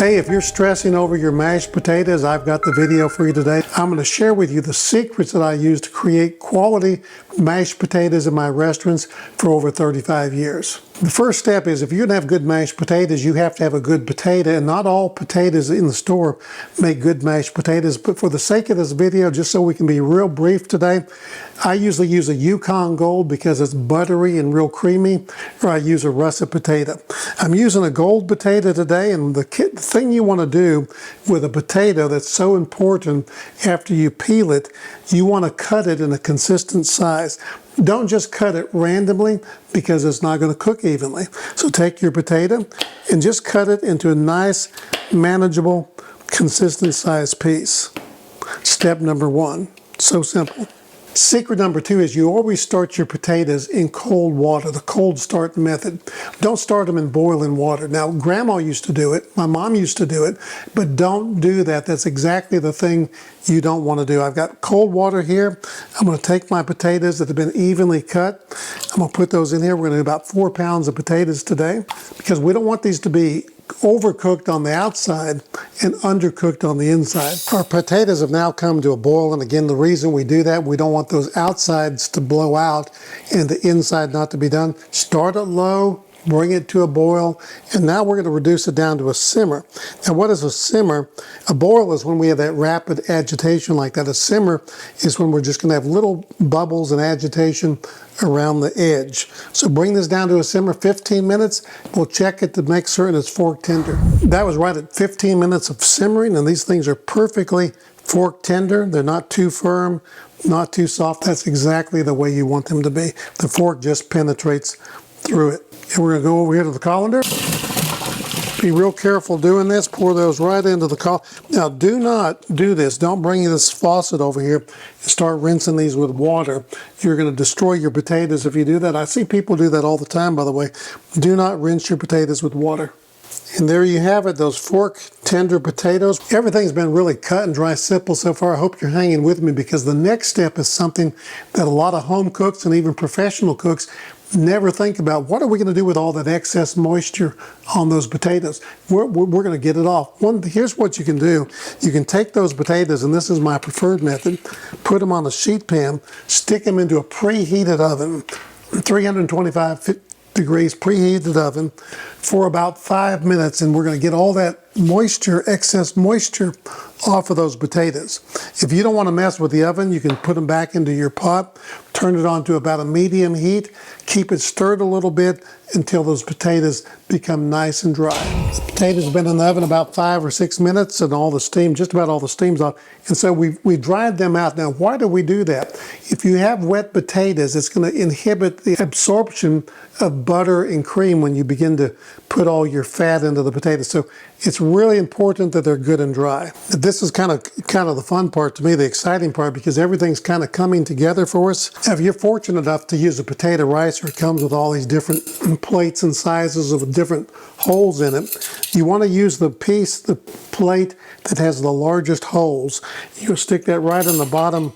Hey, if you're stressing over your mashed potatoes, I've got the video for you today. I'm going to share with you the secrets that I use to create quality mashed potatoes in my restaurants for over 35 years. The first step is if you're going to have good mashed potatoes, you have to have a good potato, and not all potatoes in the store make good mashed potatoes. But for the sake of this video, just so we can be real brief today, I usually use a Yukon Gold because it's buttery and real creamy, or I use a russet potato. I'm using a gold potato today, and the thing you want to do with a potato that's so important after you peel it, you want to cut it in a consistent size. Don't just cut it randomly because it's not going to cook evenly. So take your potato and just cut it into a nice, manageable, consistent size piece. Step number one, so simple. Secret number two is you always start your potatoes in cold water, the cold start method. Don't start them in boiling water. Now, Grandma used to do it, my mom used to do it, but don't do that. That's exactly the thing you don't want to do. I've got cold water here. I'm going to take my potatoes that have been evenly cut. I'm going to put those in here. We're going to do about 4 pounds of potatoes today because we don't want these to be overcooked on the outside and undercooked on the inside. Our potatoes have now come to a boil, and again, the reason we do that, we don't want those outsides to blow out and the inside not to be done. Start it low, bring it to a boil, and now we're going to reduce it down to a simmer. Now, what is a simmer? A boil is when we have that rapid agitation like that. A simmer is when we're just going to have little bubbles and agitation around the edge. So bring this down to a simmer, 15 minutes. We'll check it to make certain it's fork tender. That was right at 15 minutes of simmering, and these things are perfectly fork tender. They're not too firm, not too soft. That's exactly the way you want them to be. The fork just penetrates through it. And we're going to go over here to the colander. Be real careful doing this. Pour those right into the colander. Now, do not do this. Don't bring this faucet over here and start rinsing these with water. You're going to destroy your potatoes if you do that. I see people do that all the time, by the way. Do not rinse your potatoes with water. And there you have it, those fork tender potatoes. Everything's been really cut and dry simple so far. I hope you're hanging with me because the next step is something that a lot of home cooks and even professional cooks never think about. What are we going to do with all that excess moisture on those potatoes? We're going to get it off. Here's what you can do. You can take those potatoes, and this is my preferred method, put them on a sheet pan, stick them into a preheated oven, 325 degrees preheated oven for about 5 minutes, and we're going to get all that moisture, excess moisture off of those potatoes. If you don't want to mess with the oven, you can put them back into your pot, turn it on to about a medium heat, keep it stirred a little bit until those potatoes become nice and dry. The potatoes have been in the oven about 5 or 6 minutes, and all the steam, just about all the steam's off. And so we dried them out. Now, why do we do that? If you have wet potatoes, it's going to inhibit the absorption of butter and cream when you begin to put all your fat into the potatoes. So it's really important that they're good and dry. This is kind of the fun part to me, the exciting part, because everything's kind of coming together for us. Now, if you're fortunate enough to use a potato ricer, it comes with all these different plates and sizes of different holes in it. You want to use the plate that has the largest holes. You'll stick that right in the bottom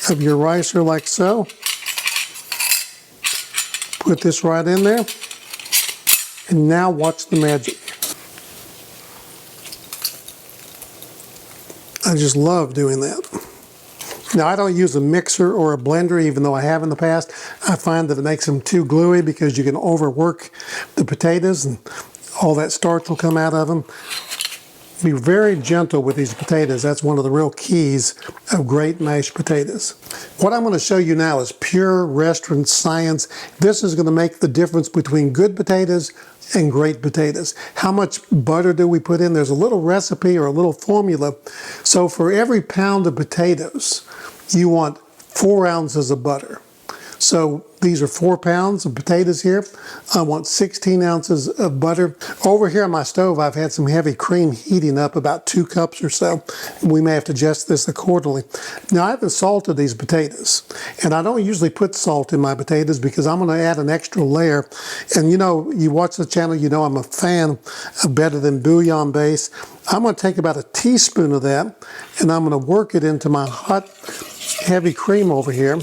of your ricer like so. Put this right in there. And now watch the magic. I just love doing that. Now, I don't use a mixer or a blender, even though I have in the past. I find that it makes them too gluey because you can overwork the potatoes and all that starch will come out of them. Be very gentle with these potatoes. That's one of the real keys of great mashed potatoes. What I'm going to show you now is pure restaurant science. This is going to make the difference between good potatoes and great potatoes. How much butter do we put in? There's a little recipe or a little formula. So for every pound of potatoes, you want 4 ounces of butter. So these are 4 pounds of potatoes here. I want 16 ounces of butter. Over here on my stove, I've had some heavy cream heating up, about 2 cups or so. We may have to adjust this accordingly. Now, I haven't salted these potatoes, and I don't usually put salt in my potatoes because I'm going to add an extra layer. And you know, you watch the channel, you know I'm a fan of better than bouillon base. I'm going to take about a teaspoon of that, and I'm going to work it into my hot, heavy cream over here.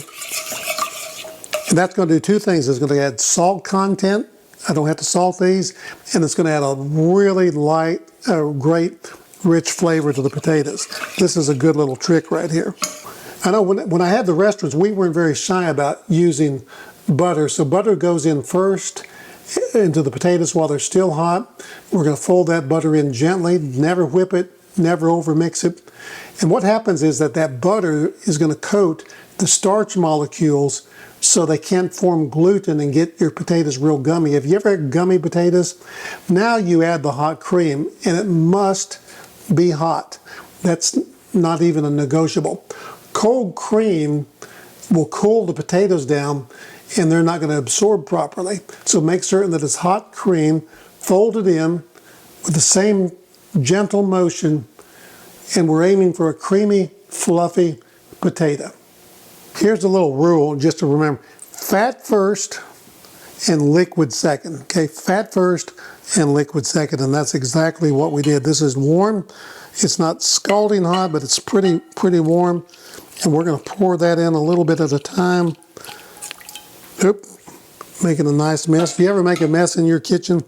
And that's going to do 2 things. It's going to add salt content I don't have to salt these, and it's going to add a really light, great, rich flavor to the potatoes. This is a good little trick right here. I know when I had the restaurants, we weren't very shy about using butter. So butter goes in first into the potatoes while they're still hot. We're going to fold that butter in gently, never whip it, never overmix it. And what happens is that butter is going to coat the starch molecules so they can't form gluten and get your potatoes real gummy. Have you ever had gummy potatoes? Now you add the hot cream, and it must be hot. That's not even a negotiable. Cold cream will cool the potatoes down, and they're not going to absorb properly. So make certain that it's hot cream, fold it in with the same gentle motion, and we're aiming for a creamy, fluffy potato. Here's a little rule just to remember. Fat first and liquid second. Okay, fat first and liquid second, and that's exactly what we did. This is warm. It's not scalding hot, but it's pretty warm. And we're going to pour that in a little bit at a time. Oop, making a nice mess. Do you ever make a mess in your kitchen?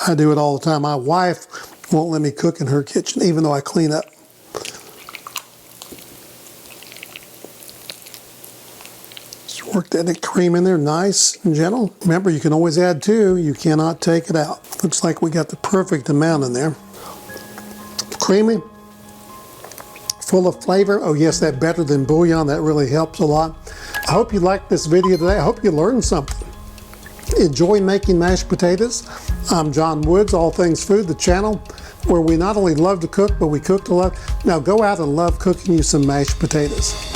I do it all the time. My wife won't let me cook in her kitchen, even though I clean up. Just work that cream in there nice and gentle. Remember, you can always add to. You cannot take it out. Looks like we got the perfect amount in there. Creamy. Full of flavor. Oh yes, that better than bouillon, that really helps a lot. I hope you liked this video today. I hope you learned something. Enjoy making mashed potatoes. I'm John Woods, All Things Food, the channel where we not only love to cook, but we cook to love. Now go out and love cooking you some mashed potatoes.